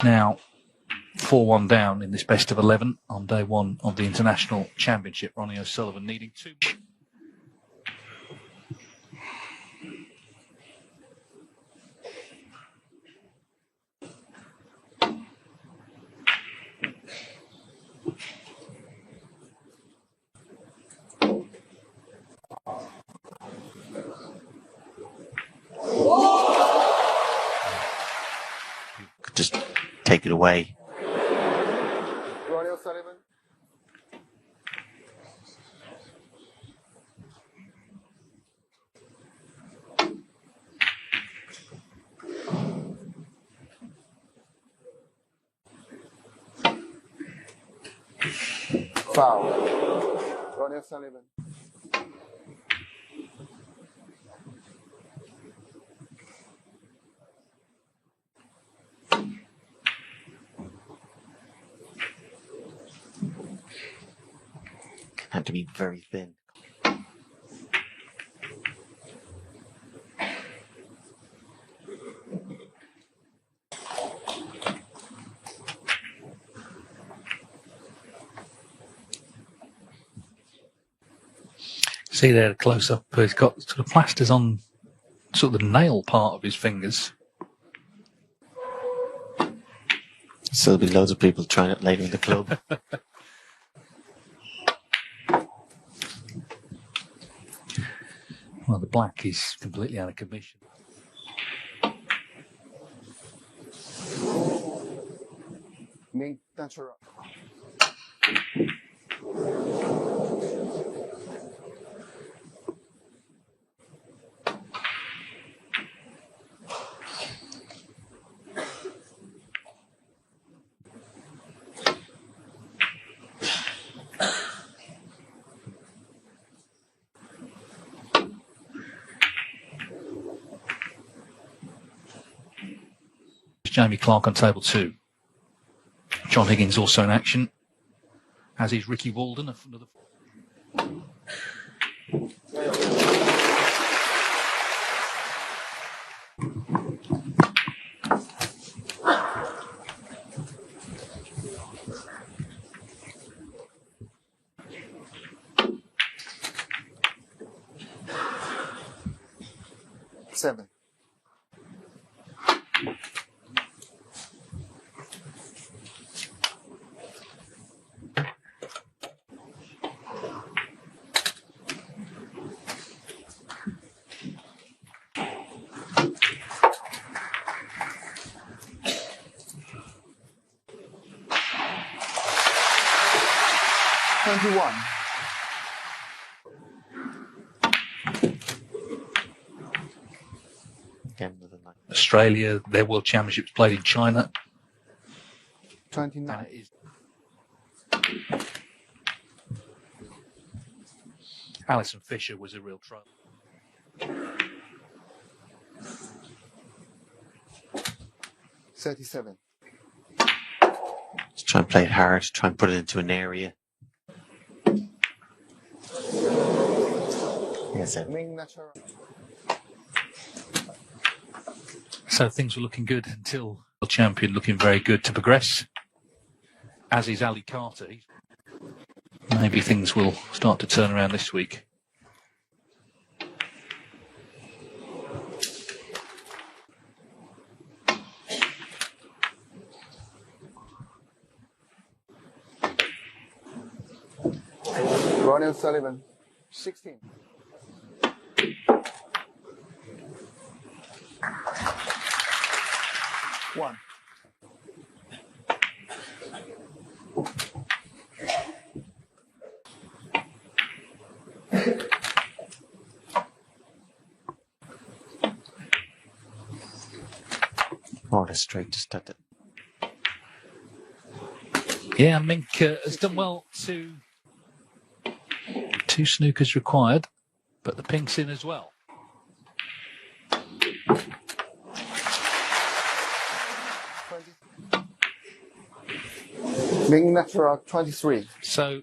Now, 4-1 down in this best of 11 on day one of the International Championship. Ronnie O'Sullivan needing two. Just take it away. Ronnie O'Sullivan. Foul. Ronnie O'Sullivan. Had to be very thin. See there, close up. He's got sort of plasters on sort of the nail part of his fingers. So there'll be loads of people trying it later in the club. Well, the black is completely out of commission. Nutcharut. Jamie Clark on table 2. John Higgins also in action, as is Ricky Walden. Another. Seven. $21. Again, with a nice. Australia, their World Championships played in China. 29. And it is Alison Fisher was a real trouble. 37. Just try and play it hard, try and put it into an area. Yes, sir. Nutcharut. So things were looking good until the champion looking very good to progress, as is Ali Carter. Maybe things will start to turn around this week. Ronnie O'Sullivan. 16. One. Oh, that's straight, just at it. Yeah, Mink has done well to 2 snookers required, but the pink's in as well. Nutcharut 23. So